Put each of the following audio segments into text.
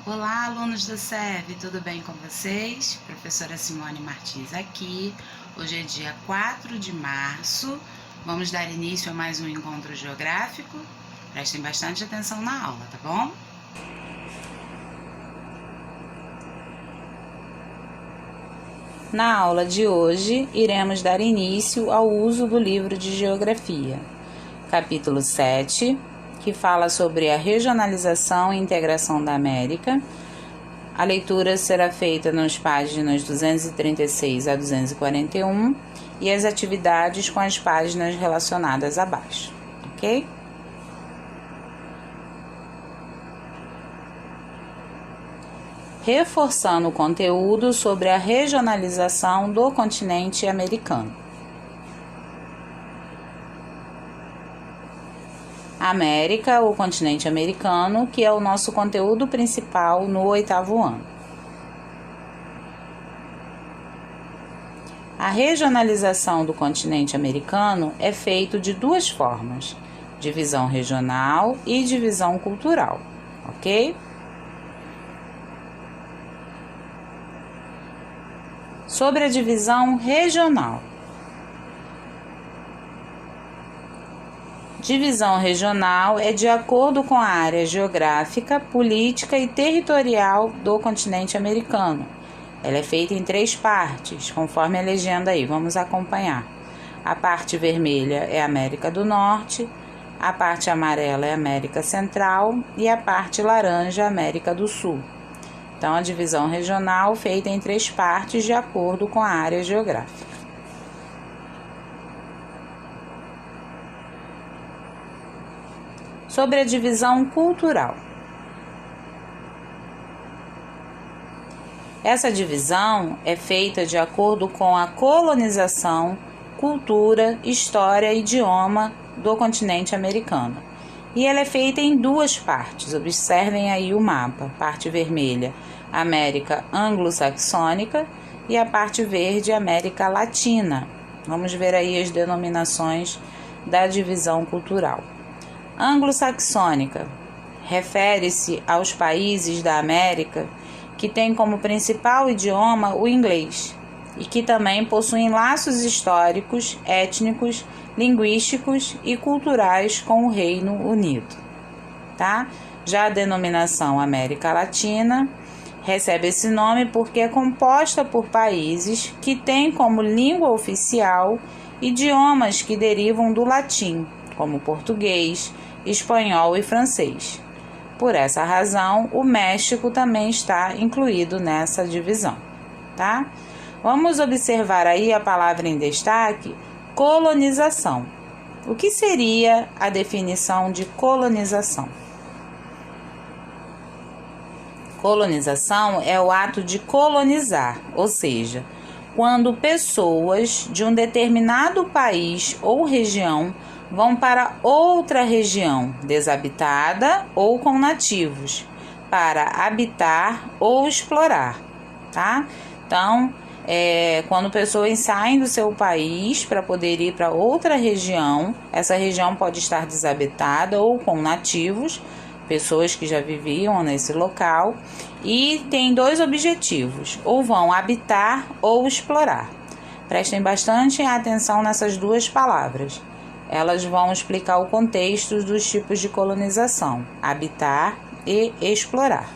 Olá, alunos do SEV, tudo bem com vocês? Professora Simone Martins aqui. Hoje é dia 4 de março. Vamos dar início a mais um encontro geográfico. Prestem bastante atenção na aula, tá bom? Na aula de hoje, iremos dar início ao uso do livro de Geografia, capítulo 7, que fala sobre a regionalização e integração da América. A leitura será feita nas páginas 236 a 241 e as atividades com as páginas relacionadas abaixo, ok? Reforçando o conteúdo sobre a regionalização do continente americano. América, ou continente americano, que é o nosso conteúdo principal no 8º ano. A regionalização do continente americano é feita de duas formas: divisão regional e divisão cultural, ok? Sobre a divisão regional. Divisão regional é de acordo com a área geográfica, política e territorial do continente americano. Ela é feita em 3 partes, conforme a legenda aí, vamos acompanhar. A parte vermelha é a América do Norte, a parte amarela é a América Central e a parte laranja a América do Sul. Então, a divisão regional feita em 3 partes de acordo com a área geográfica. Sobre a divisão cultural. Essa divisão é feita de acordo com a colonização, cultura, história e idioma do continente americano. E ela é feita em 2 partes. Observem aí o mapa. Parte vermelha, América anglo-saxônica, e a parte verde, América Latina. Vamos ver aí as denominações da divisão cultural. Anglo-saxônica refere-se aos países da América que têm como principal idioma o inglês e que também possuem laços históricos, étnicos, linguísticos e culturais com o Reino Unido, tá? Já a denominação América Latina recebe esse nome porque é composta por países que têm como língua oficial idiomas que derivam do latim, como português, espanhol e francês. Por essa razão, o México também está incluído nessa divisão, tá? Vamos observar aí a palavra em destaque, colonização. O que seria a definição de colonização? Colonização é o ato de colonizar, ou seja, quando pessoas de um determinado país ou região vão para outra região desabitada ou com nativos para habitar ou explorar, tá? Então, quando pessoas saem do seu país para poder ir para outra região, essa região pode estar desabitada ou com nativos, pessoas que já viviam nesse local, e tem 2 objetivos: ou vão habitar ou explorar. Prestem bastante atenção nessas 2 palavras. Elas vão explicar o contexto dos tipos de colonização: habitar e explorar.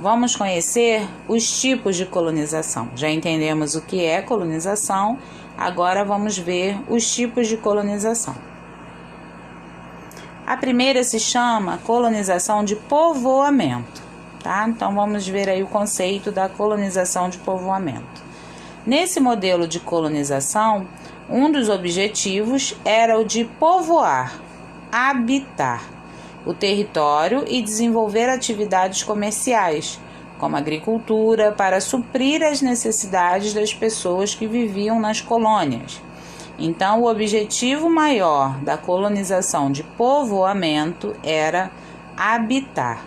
Vamos conhecer os tipos de colonização. Já entendemos o que é colonização, agora vamos ver os tipos de colonização. A primeira se chama colonização de povoamento, tá? Então vamos ver aí o conceito da colonização de povoamento. Nesse modelo de colonização, um dos objetivos era o de povoar, habitar o território e desenvolver atividades comerciais, como agricultura, para suprir as necessidades das pessoas que viviam nas colônias. Então, o objetivo maior da colonização de povoamento era habitar.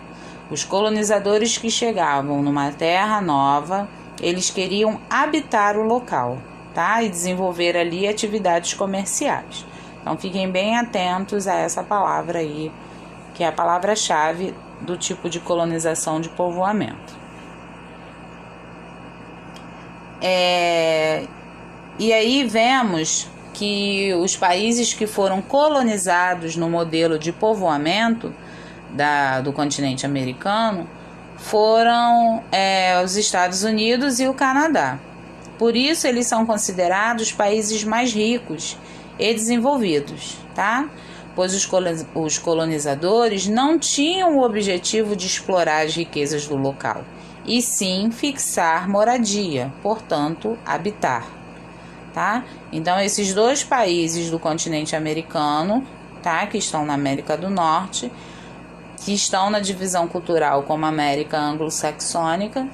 Os colonizadores que chegavam numa terra nova, eles queriam habitar o local, tá? E desenvolver ali atividades comerciais. Então fiquem bem atentos a essa palavra aí, que é a palavra-chave do tipo de colonização de povoamento. E aí vemos que os países que foram colonizados no modelo de povoamento do continente americano foram os Estados Unidos e o Canadá. Por isso eles são considerados países mais ricos e desenvolvidos, tá? Pois os colonizadores não tinham o objetivo de explorar as riquezas do local, e sim fixar moradia, portanto, habitar, tá? Então, esses dois países do continente americano, tá? Que estão na América do Norte, que estão na divisão cultural como América anglo-saxônica,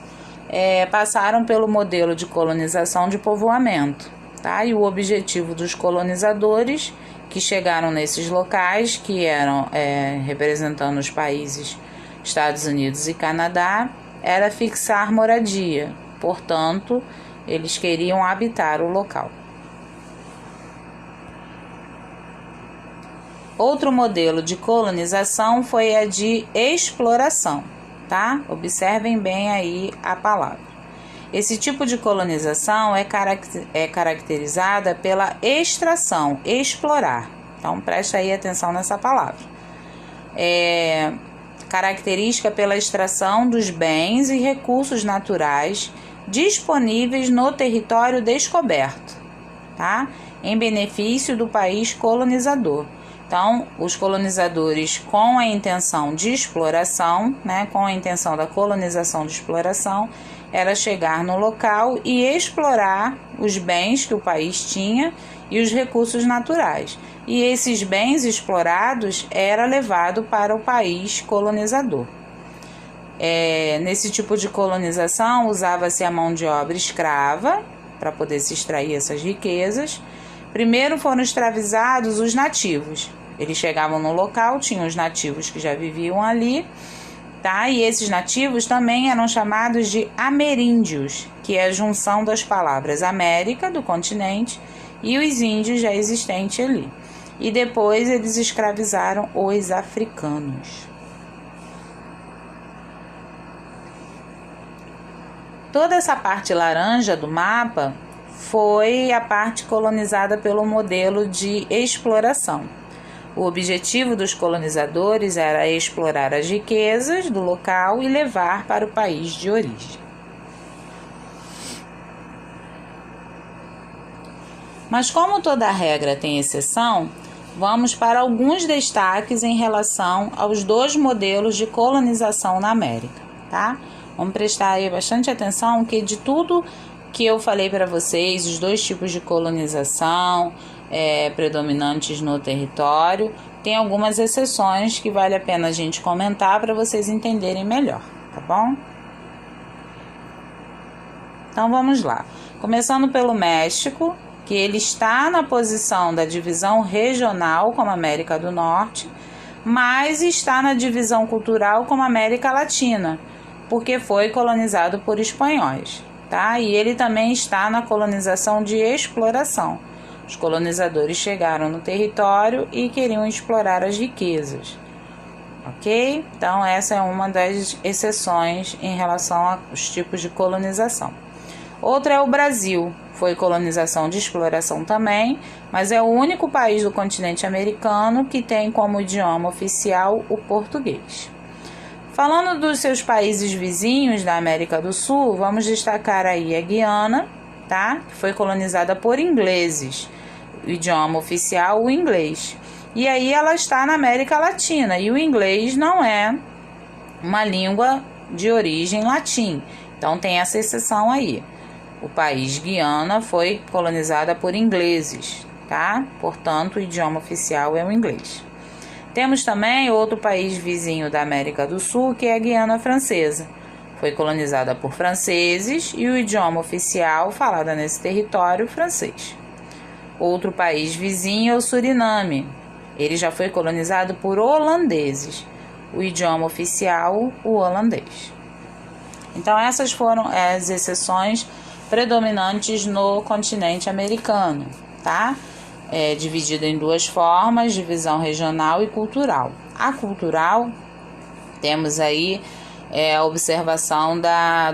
passaram pelo modelo de colonização de povoamento, tá? E o objetivo dos colonizadores que chegaram nesses locais, que eram representando os países Estados Unidos e Canadá, era fixar moradia, portanto, eles queriam habitar o local. Outro modelo de colonização foi a de exploração, tá? Observem bem aí a palavra. Esse tipo de colonização é caracterizada pela extração, explorar. Então, presta aí atenção nessa palavra. Característica pela extração dos bens e recursos naturais disponíveis no território descoberto, tá? Em benefício do país colonizador. Então, os colonizadores, com a intenção de exploração, né, com a intenção da colonização de exploração, era chegar no local e explorar os bens que o país tinha e os recursos naturais. E esses bens explorados era levado para o país colonizador. Nesse tipo de colonização, usava-se a mão de obra escrava para poder se extrair essas riquezas. Primeiro foram escravizados os nativos. Eles chegavam no local, tinham os nativos que já viviam ali, tá? E esses nativos também eram chamados de ameríndios, que é a junção das palavras América, do continente, e os índios já existentes ali. E depois eles escravizaram os africanos. Toda essa parte laranja do mapa foi a parte colonizada pelo modelo de exploração. O objetivo dos colonizadores era explorar as riquezas do local e levar para o país de origem. Mas como toda regra tem exceção, vamos para alguns destaques em relação aos dois modelos de colonização na América, tá? Vamos prestar aí bastante atenção que de tudo que eu falei para vocês, os dois tipos de colonização predominantes no território, tem algumas exceções que vale a pena a gente comentar para vocês entenderem melhor, tá bom? Então vamos lá. Começando pelo México, que ele está na posição da divisão regional como América do Norte, mas está na divisão cultural como América Latina, porque foi colonizado por espanhóis, tá? E ele também está na colonização de exploração. Os colonizadores chegaram no território e queriam explorar as riquezas, ok? Então essa é uma das exceções em relação aos tipos de colonização. Outra é o Brasil, foi colonização de exploração também, mas é o único país do continente americano que tem como idioma oficial o português. Falando dos seus países vizinhos da América do Sul, vamos destacar aí a Guiana, tá? Que foi colonizada por ingleses, o idioma oficial o inglês. E aí ela está na América Latina, e o inglês não é uma língua de origem latim, então tem essa exceção aí. O país Guiana foi colonizada por ingleses, tá? Portanto, o idioma oficial é o inglês. Temos também outro país vizinho da América do Sul, que é a Guiana Francesa. Foi colonizada por franceses e o idioma oficial falado nesse território, francês. Outro país vizinho é o Suriname. Ele já foi colonizado por holandeses. O idioma oficial, o holandês. Então, essas foram as exceções predominantes no continente americano, tá? é dividida em duas formas, divisão regional e cultural. A cultural, temos aí a observação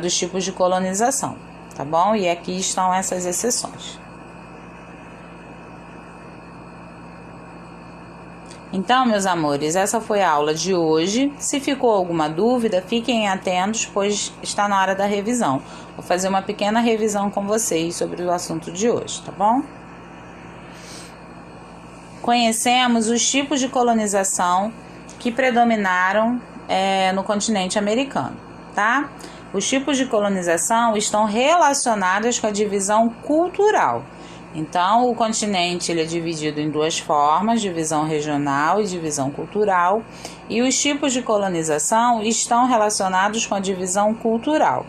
dos tipos de colonização, tá bom? E aqui estão essas exceções. Então, meus amores, essa foi a aula de hoje. Se ficou alguma dúvida, fiquem atentos, pois está na hora da revisão. Vou fazer uma pequena revisão com vocês sobre o assunto de hoje, tá bom? Conhecemos os tipos de colonização que predominaram no continente americano, tá? Os tipos de colonização estão relacionados com a divisão cultural. Então, o continente ele é dividido em duas formas, divisão regional e divisão cultural, e os tipos de colonização estão relacionados com a divisão cultural.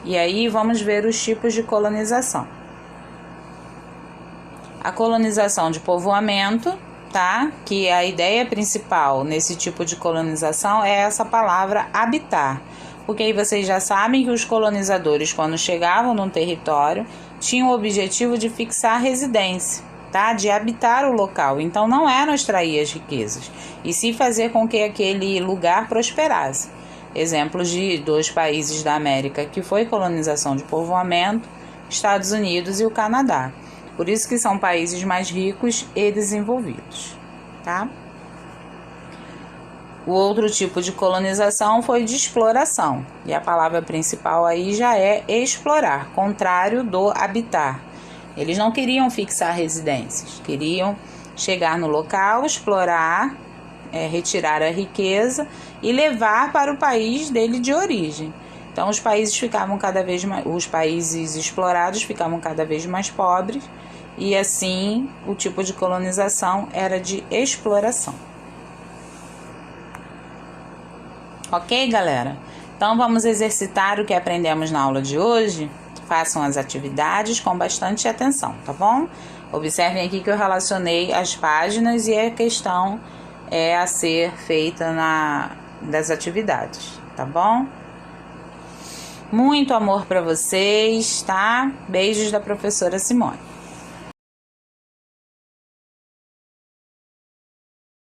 E aí, vamos ver os tipos de colonização. A colonização de povoamento, tá? Que a ideia principal nesse tipo de colonização é essa palavra habitar. Porque aí vocês já sabem que os colonizadores, quando chegavam num território, tinham o objetivo de fixar residência, tá? De habitar o local. Então, não eram extrair as riquezas, e sim fazer com que aquele lugar prosperasse. Exemplos de dois países da América que foi colonização de povoamento, Estados Unidos e o Canadá. Por isso que são países mais ricos e desenvolvidos, tá? O outro tipo de colonização foi de exploração, e a palavra principal aí já é explorar, contrário do habitar. Eles não queriam fixar residências, queriam chegar no local, explorar, retirar a riqueza e levar para o país dele de origem. Então os países explorados ficavam cada vez mais pobres, e assim o tipo de colonização era de exploração. Ok, galera? Então, vamos exercitar o que aprendemos na aula de hoje? Façam as atividades com bastante atenção, tá bom? Observem aqui que eu relacionei as páginas e a questão é a ser feita das atividades, tá bom? Muito amor para vocês, tá? Beijos da professora Simone.